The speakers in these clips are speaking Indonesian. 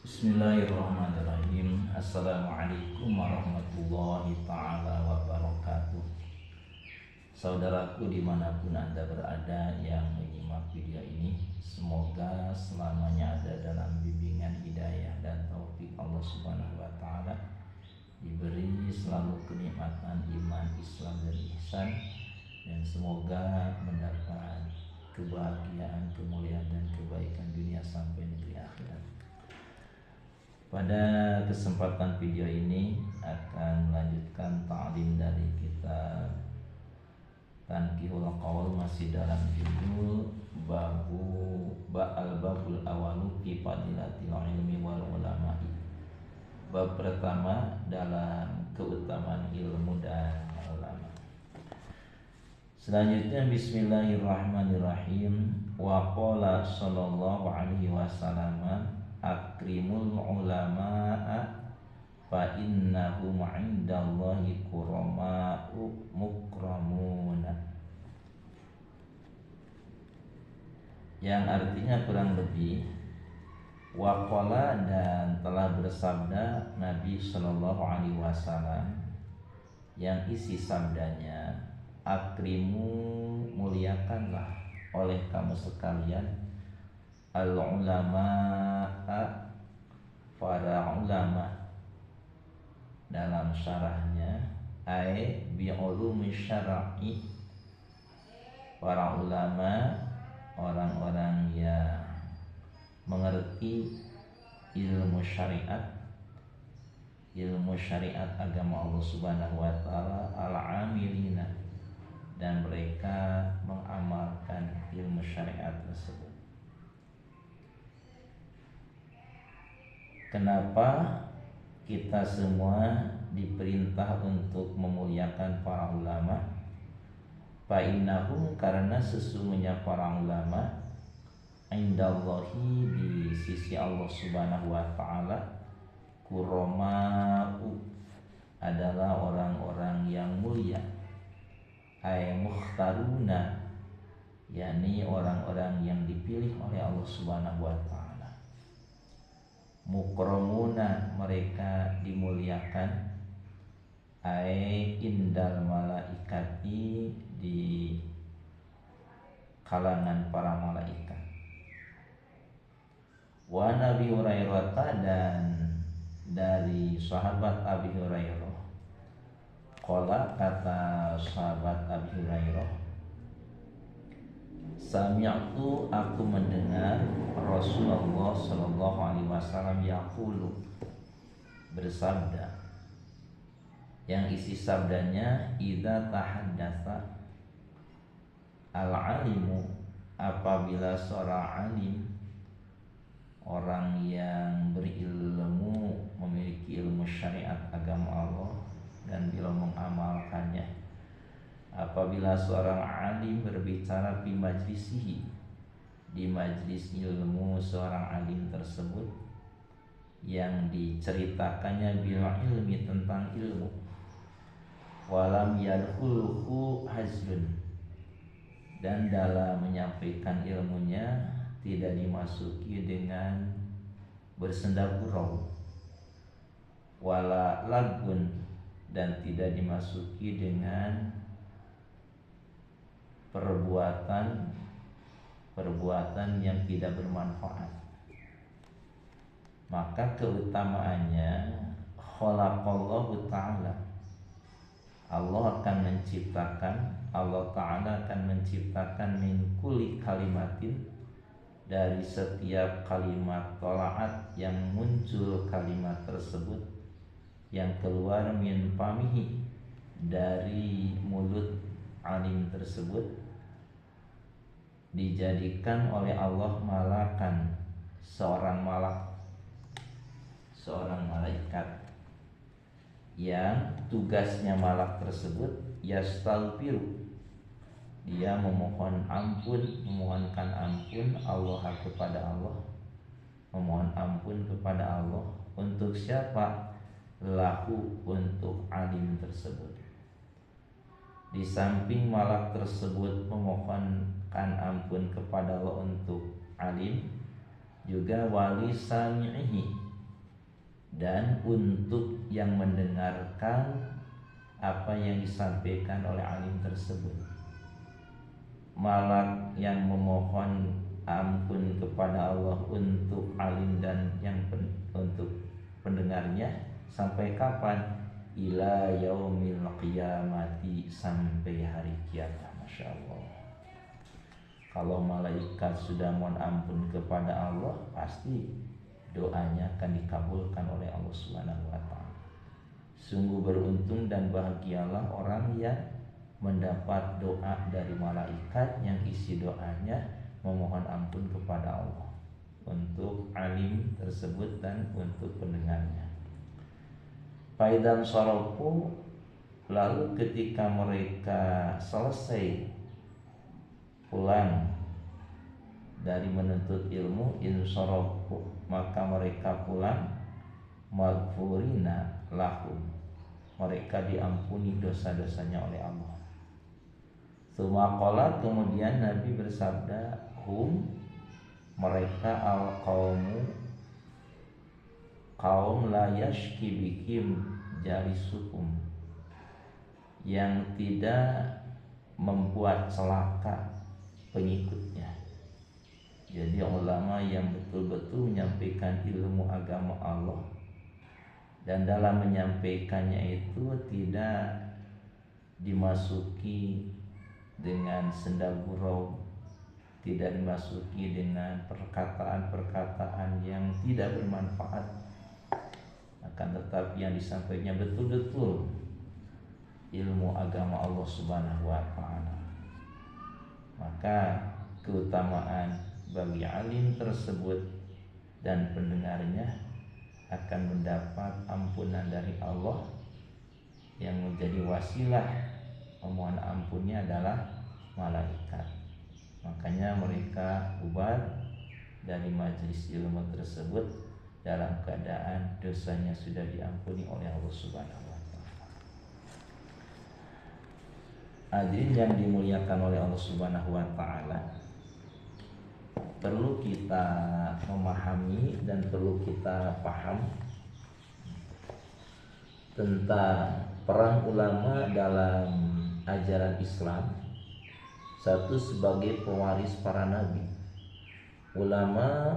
Bismillahirrahmanirrahim. Assalamualaikum warahmatullahi ta'ala wabarakatuh. Saudaraku dimanapun Anda berada yang menyimak video ini, semoga selamanya ada dalam bimbingan hidayah dan taufik Allah subhanahu wa ta'ala, diberi selalu kenikmatan iman, Islam dan ihsan, dan semoga mendapat kebahagiaan, kemuliaan dan kebaikan dunia sampai negeri akhirat. Pada kesempatan video ini akan melanjutkan ta'lim dari kitab Tanqihul Qaul, masih dalam judul Babul Awalu fi Fadilatil Ilmi wal Ulama'i. Bab pertama dalam keutamaan ilmu dan ulama. Selanjutnya bismillahirrahmanirrahim. Wa qala sallallahu alaihi wasallam akrimul ulama'a fa innahum 'indallahi kurama'u mukramuna, yang artinya kurang lebih waqala, dan telah bersabda Nabi Shallallahu Alaihi Wasallam, yang isi sabdanya akrimu, muliakanlah oleh kamu sekalian, al-ulama'a, para ulama. Dalam syarahnya ai bi'ulumi syar'i, para ulama, orang-orang yang mengerti ilmu syariat agama Allah Subhanahu wa taala, al-amilina, dan mereka mengamalkan ilmu syariat tersebut. Kenapa kita semua diperintah untuk memuliakan para ulama? Fa'innahum, karena sesungguhnya para ulama, indallahi, di sisi Allah Subhanahu wa taala, kurama'u, adalah orang-orang yang mulia, ay mukhtaruna, yakni orang-orang yang dipilih oleh Allah Subhanahu wa taala. Mukramuna, mereka dimuliakan, ay indal malaikati, di kalangan para malaikat. Wa Nabi Hurairah, dan dari sahabat Abi Hurairah, qala, kata sahabat Abi Hurairah, sami'tu, aku mendengar Rasulullah sallallahu alaihi wasallam yaqulu, bersabda, yang isi sabdanya idza tahaddatsa al-alimu, apabila seorang alim, orang yang berilmu, memiliki ilmu syariat agama Allah dan bila mengamalkannya, apabila seorang alim berbicara di majlisihi, di majlis ilmu seorang alim tersebut, yang diceritakannya bil ilmi, tentang ilmu, walam yadkhulhu hazlun, dan dalam menyampaikan ilmunya tidak dimasuki dengan bersenda gurau, wala lagun, dan tidak dimasuki dengan perbuatan yang tidak bermanfaat, maka keutamaannya khalaqallahu ta'ala, Allah Ta'ala akan menciptakan min kulli kalimatin, dari setiap kalimat tolaat yang muncul kalimat tersebut, yang keluar min famihi, dari mulut alim tersebut, dijadikan oleh Allah malakan, seorang malaikat, yang tugasnya malak tersebut yastaghfiru, dia memohonkan ampun Allah kepada Allah, memohon ampun kepada Allah. Untuk siapa? Lahu, untuk alim tersebut. Di samping malak tersebut memohonkan ampun kepada Allah untuk alim, juga wali sami'ihi, dan untuk yang mendengarkan apa yang disampaikan oleh alim tersebut. Malak yang memohon ampun kepada Allah untuk alim dan untuk pendengarnya sampai kapan? Ila yaumil qiyamati, sampai hari kiamat. Masya Allah. Kalau malaikat sudah mohon ampun kepada Allah, pasti doanya akan dikabulkan oleh Allah Subhanahu wa taala. Sungguh beruntung dan bahagialah orang yang mendapat doa dari malaikat yang isi doanya memohon ampun kepada Allah untuk alim tersebut dan untuk pendengarnya. Faidan sorofu, lalu ketika mereka selesai pulang dari menuntut ilmu, insorofu, maka mereka pulang maghfurina lahum, mereka diampuni dosa-dosanya oleh Allah. Tsumaqala, kemudian Nabi bersabda, hum, mereka al-qaumu, kaum la yashki bihim jalisukum, yang tidak membuat celaka pengikutnya. Jadi ulama yang betul-betul menyampaikan ilmu agama Allah, dan dalam menyampaikannya itu tidak dimasuki dengan senda gurau, tidak dimasuki dengan perkataan-perkataan yang tidak bermanfaat, akan tetapi yang disampaikannya betul-betul ilmu agama Allah Subhanahu wa taala. Maka keutamaan bagi alim tersebut dan pendengarnya akan mendapat ampunan dari Allah, yang menjadi wasilah memohon ampunnya adalah malaikat. Makanya mereka bubar dari majelis ilmu tersebut dalam keadaan dosanya sudah diampuni oleh Allah Subhanahu wa taala. Hadirin yang dimuliakan oleh Allah Subhanahu wa taala, perlu kita memahami dan perlu kita paham tentang peran ulama dalam ajaran Islam. Satu, sebagai pewaris para nabi. Ulama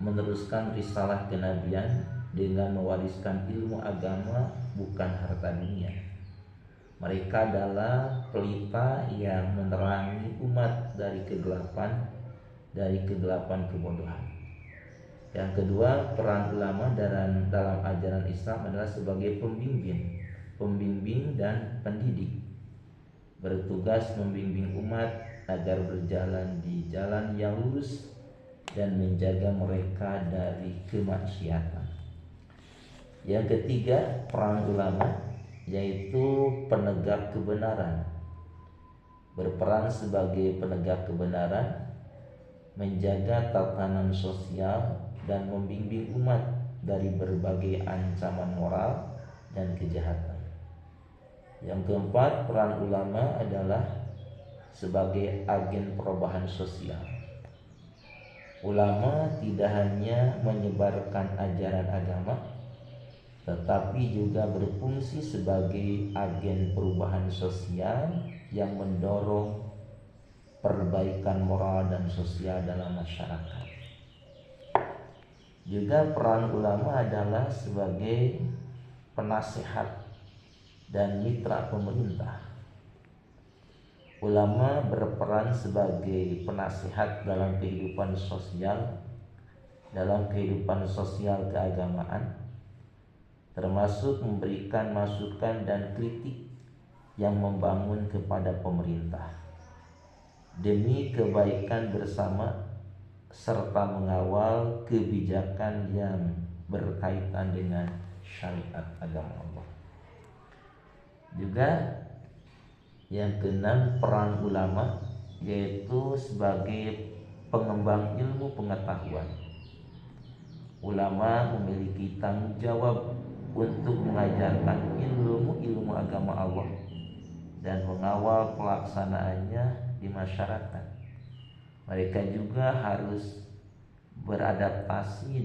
meneruskan risalah kenabian dengan mewariskan ilmu agama, bukan harta dunia. Mereka adalah pelita yang menerangi umat dari kegelapan kebodohan. Yang kedua, peran ulama dalam ajaran Islam adalah sebagai pembimbing dan pendidik. Bertugas membimbing umat agar berjalan di jalan yang lurus dan menjaga mereka dari kemaksiatan. Yang ketiga, peran ulama yaitu penegak kebenaran. Berperan sebagai penegak kebenaran, menjaga tatanan sosial dan membimbing umat dari berbagai ancaman moral dan kejahatan. Yang keempat, peran ulama adalah sebagai agen perubahan sosial. Ulama tidak hanya menyebarkan ajaran agama, tetapi juga berfungsi sebagai agen perubahan sosial yang mendorong perbaikan moral dan sosial dalam masyarakat. Juga peran ulama adalah sebagai penasihat dan mitra pemerintah. Ulama berperan sebagai penasihat dalam kehidupan sosial keagamaan, termasuk memberikan masukan dan kritik yang membangun kepada pemerintah demi kebaikan bersama, serta mengawal kebijakan yang berkaitan dengan syariat agama Allah. Juga yang keenam, peran ulama yaitu sebagai pengembang ilmu pengetahuan. Ulama memiliki tanggung jawab untuk mengajarkan ilmu agama Allah dan mengawal pelaksanaannya di masyarakat. Mereka juga harus beradaptasi